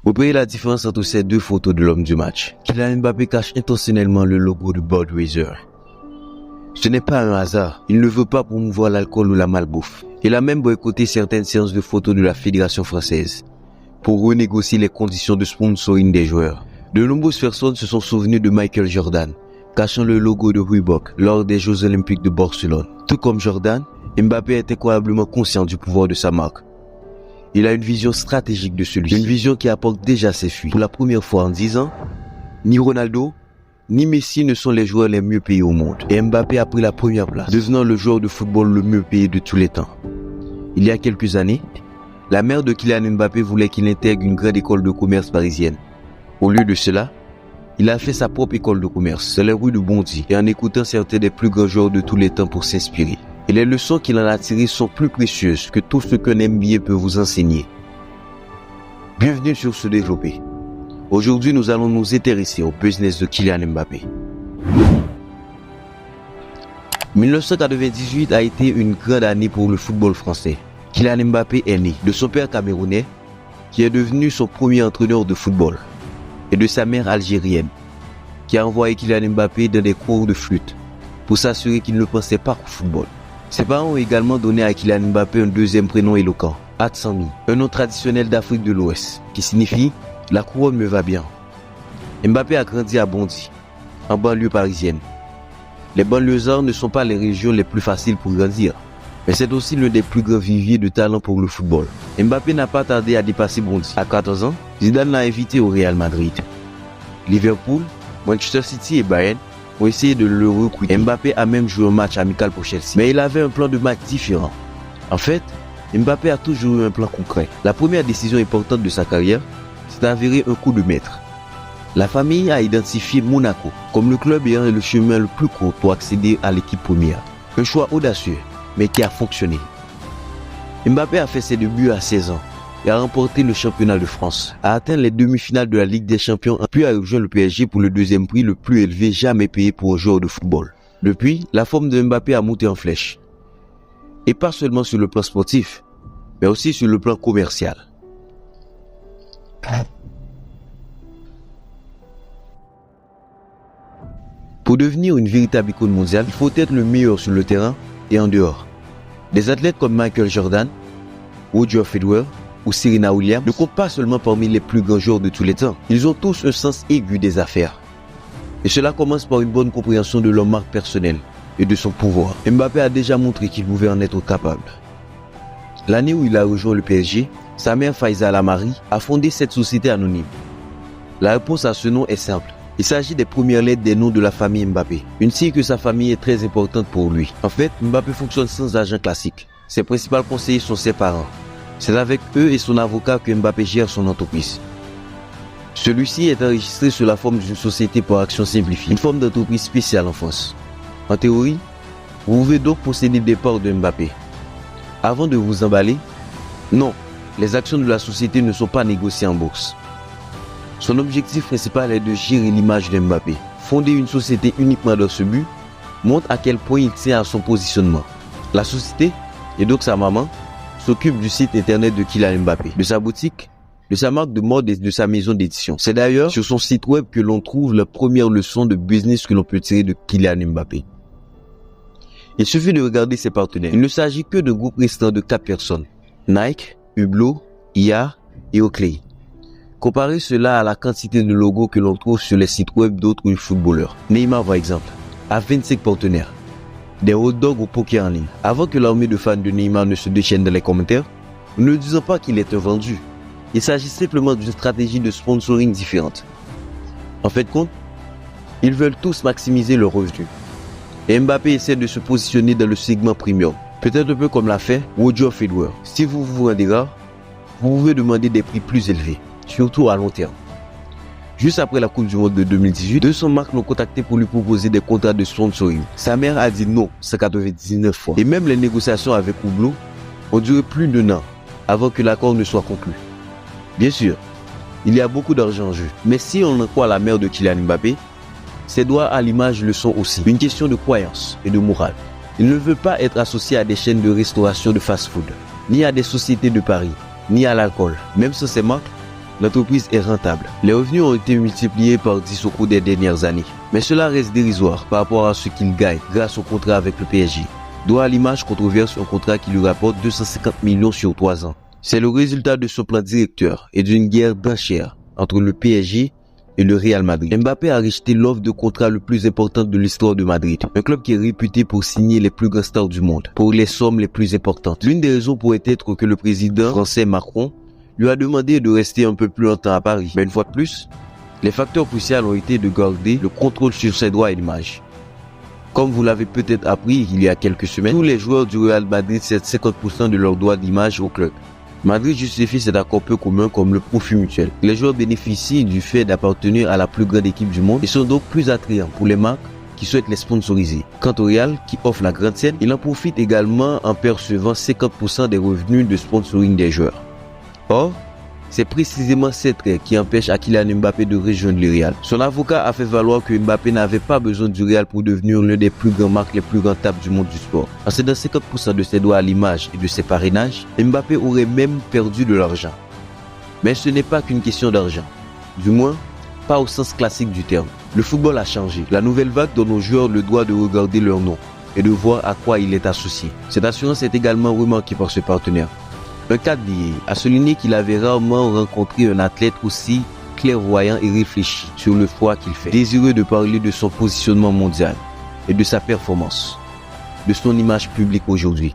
Repérez la différence entre ces deux photos de l'homme du match. Kylian Mbappé cache intentionnellement le logo de Budweiser. Ce n'est pas un hasard, il ne veut pas promouvoir l'alcool ou la malbouffe. Il a même boycotté certaines séances de photos de la Fédération française pour renégocier les conditions de sponsoring des joueurs. De nombreuses personnes se sont souvenues de Michael Jordan, cachant le logo de Reebok lors des Jeux Olympiques de Barcelone. Tout comme Jordan, Mbappé est incroyablement conscient du pouvoir de sa marque. Il a une vision stratégique de celui-ci, une vision qui apporte déjà ses fruits. Pour la première fois en 10 ans, ni Ronaldo, ni Messi ne sont les joueurs les mieux payés au monde. Et Mbappé a pris la première place, devenant le joueur de football le mieux payé de tous les temps. Il y a quelques années, la mère de Kylian Mbappé voulait qu'il intègre une grande école de commerce parisienne. Au lieu de cela, il a fait sa propre école de commerce, sur les rues de Bondy, et en écoutant certains des plus grands joueurs de tous les temps pour s'inspirer. Et les leçons qu'il en a tirées sont plus précieuses que tout ce qu'un MBA peut vous enseigner. Bienvenue sur Se Développer. Aujourd'hui, nous allons nous intéresser au business de Kylian Mbappé. 1998 a été une grande année pour le football français. Kylian Mbappé est né de son père camerounais, qui est devenu son premier entraîneur de football, et de sa mère algérienne, qui a envoyé Kylian Mbappé dans des cours de flûte pour s'assurer qu'il ne pensait pas au football. Ses parents ont également donné à Kylian Mbappé un deuxième prénom éloquent, Hatsami, un nom traditionnel d'Afrique de l'Ouest, qui signifie « la couronne me va bien ». Mbappé a grandi à Bondy, en banlieue parisienne. Les banlieusards ne sont pas les régions les plus faciles pour grandir, mais c'est aussi l'un des plus grands viviers de talent pour le football. Mbappé n'a pas tardé à dépasser Bondy. À 14 ans, Zidane l'a invité au Real Madrid. Liverpool, Manchester City et Bayern ont essayé de le recruter. Mbappé a même joué un match amical pour Chelsea. Mais il avait un plan de match différent. En fait, Mbappé a toujours eu un plan concret. La première décision importante de sa carrière, c'est d'avérer un coup de maître. La famille a identifié Monaco comme le club ayant le chemin le plus court pour accéder à l'équipe première. Un choix audacieux, mais qui a fonctionné. Mbappé a fait ses débuts à 16 ans et a remporté le championnat de France, a atteint les demi-finales de la Ligue des Champions, puis a rejoint le PSG pour le deuxième prix le plus élevé jamais payé pour un joueur de football. Depuis, la forme de Mbappé a monté en flèche. Et pas seulement sur le plan sportif, mais aussi sur le plan commercial. Pour devenir une véritable icône mondiale, il faut être le meilleur sur le terrain et en dehors. Des athlètes comme Michael Jordan, Roger Federer ou Serena Williams ne comptent pas seulement parmi les plus grands joueurs de tous les temps. Ils ont tous un sens aigu des affaires. Et cela commence par une bonne compréhension de leur marque personnelle et de son pouvoir. Mbappé a déjà montré qu'il pouvait en être capable. L'année où il a rejoint le PSG, sa mère Faiza Lamari a fondé cette société anonyme. La réponse à ce nom est simple. Il s'agit des premières lettres des noms de la famille Mbappé. Une signe que sa famille est très importante pour lui. En fait, Mbappé fonctionne sans agent classique. Ses principaux conseillers sont ses parents. C'est avec eux et son avocat que Mbappé gère son entreprise. Celui-ci est enregistré sous la forme d'une société par action simplifiée, une forme d'entreprise spéciale en France. En théorie, vous pouvez donc posséder des parts de Mbappé. Avant de vous emballer, non, les actions de la société ne sont pas négociées en bourse. Son objectif principal est de gérer l'image de Mbappé. Fonder une société uniquement dans ce but montre à quel point il tient à son positionnement. La société, et donc sa maman, s'occupe du site internet de Kylian Mbappé, de sa boutique, de sa marque de mode et de sa maison d'édition. C'est d'ailleurs sur son site web que l'on trouve la première leçon de business que l'on peut tirer de Kylian Mbappé. Il suffit de regarder ses partenaires. Il ne s'agit que de groupes restants de 4 personnes. Nike, Hublot, IA et Oakley. Comparez cela à la quantité de logos que l'on trouve sur les sites web d'autres footballeurs. Neymar par exemple, a 25 partenaires. Des hot dogs au poker en ligne. Avant que l'armée de fans de Neymar ne se déchaîne dans les commentaires, nous ne disons pas qu'il est un vendu. Il s'agit simplement d'une stratégie de sponsoring différente. En fait compte, ils veulent tous maximiser leurs revenus. Et Mbappé essaie de se positionner dans le segment premium. Peut-être un peu comme l'a fait Roger Federer. Si vous vous rendez rare, vous pouvez demander des prix plus élevés, surtout à long terme. Juste après la Coupe du Monde de 2018, 200 marques l'ont contacté pour lui proposer des contrats de sponsoring. Sa mère a dit non 199 fois. Et même les négociations avec Hublot ont duré plus d'un an avant que l'accord ne soit conclu. Bien sûr, il y a beaucoup d'argent en jeu. Mais si on en croit la mère de Kylian Mbappé, ses droits à l'image le sont aussi. Une question de croyance et de morale. Il ne veut pas être associé à des chaînes de restauration de fast-food, ni à des sociétés de paris, ni à l'alcool. Même sans ces marques, l'entreprise est rentable. Les revenus ont été multipliés par 10 au cours des dernières années. Mais cela reste dérisoire par rapport à ce qu'il gagne grâce au contrat avec le PSG. Droit à l'image controverse un contrat qui lui rapporte 250 millions sur 3 ans. C'est le résultat de son plan directeur et d'une guerre d'enchères entre le PSG et le Real Madrid. Mbappé a rejeté l'offre de contrat le plus importante de l'histoire de Madrid, un club qui est réputé pour signer les plus grands stars du monde, pour les sommes les plus importantes. L'une des raisons pourrait être que le président français Macron lui a demandé de rester un peu plus longtemps à Paris. Mais une fois de plus, les facteurs cruciaux ont été de garder le contrôle sur ses droits et l'image. Comme vous l'avez peut-être appris il y a quelques semaines, tous les joueurs du Real Madrid cèdent 50% de leurs droits d'image au club. Madrid justifie cet accord peu commun comme le profit mutuel. Les joueurs bénéficient du fait d'appartenir à la plus grande équipe du monde et sont donc plus attrayants pour les marques qui souhaitent les sponsoriser. Quant au Real, qui offre la grande scène, il en profite également en percevant 50% des revenus de sponsoring des joueurs. Or, c'est précisément cette règle qui empêche à Kylian Mbappé de rejoindre le Real. Son avocat a fait valoir que Mbappé n'avait pas besoin du Real pour devenir l'un des plus grandes marques les plus rentables du monde du sport. En cédant 50% de ses droits à l'image et de ses parrainages, Mbappé aurait même perdu de l'argent. Mais ce n'est pas qu'une question d'argent. Du moins, pas au sens classique du terme. Le football a changé. La nouvelle vague donne aux joueurs le droit de regarder leur nom et de voir à quoi il est associé. Cette assurance est également remarquée par ce partenaire. Un cadre a souligné qu'il avait rarement rencontré un athlète aussi clairvoyant et réfléchi sur le choix qu'il fait, désireux de parler de son positionnement mondial et de sa performance, de son image publique aujourd'hui,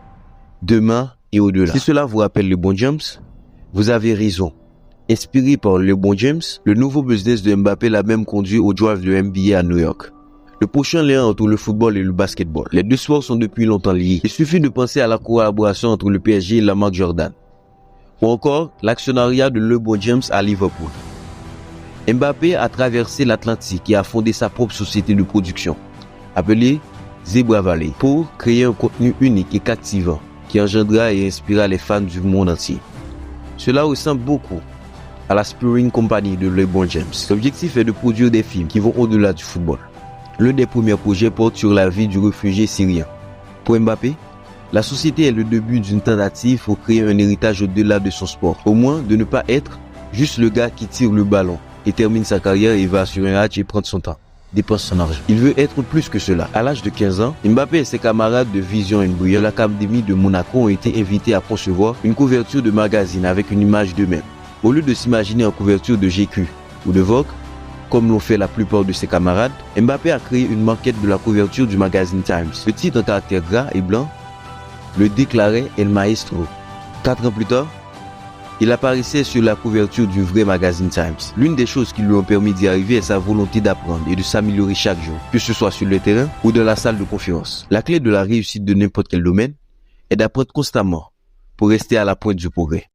demain et au-delà. Si cela vous rappelle LeBron James, vous avez raison. Inspiré par LeBron James, le nouveau business de Mbappé l'a même conduit au draft de NBA à New York. Le prochain lien entre le football et le basketball. Les deux sports sont depuis longtemps liés. Il suffit de penser à la collaboration entre le PSG et la marque Jordan, ou encore l'actionnariat de LeBron James à Liverpool. Mbappé a traversé l'Atlantique et a fondé sa propre société de production, appelée Zebra Valley, pour créer un contenu unique et captivant qui engendra et inspira les fans du monde entier. Cela ressemble beaucoup à la Spearing Company de LeBron James. L'objectif est de produire des films qui vont au-delà du football. L'un des premiers projets porte sur la vie du réfugié syrien. Pour Mbappé, la société est le début d'une tentative pour créer un héritage au-delà de son sport. Au moins, de ne pas être juste le gars qui tire le ballon et termine sa carrière et va sur un match et prendre son temps, dépense son argent. Il veut être plus que cela. À l'âge de 15 ans, Mbappé et ses camarades de Vision Brillant de l'Académie de Monaco ont été invités à concevoir une couverture de magazine avec une image d'eux-mêmes. Au lieu de s'imaginer en couverture de GQ ou de Vogue, comme l'ont fait la plupart de ses camarades, Mbappé a créé une maquette de la couverture du magazine Times. Le titre en caractère gras et blanc le déclarait El Maestro. 4 ans plus tard, il apparaissait sur la couverture du vrai magazine Times. L'une des choses qui lui ont permis d'y arriver est sa volonté d'apprendre et de s'améliorer chaque jour, que ce soit sur le terrain ou dans la salle de conférence. La clé de la réussite de n'importe quel domaine est d'apprendre constamment pour rester à la pointe du progrès.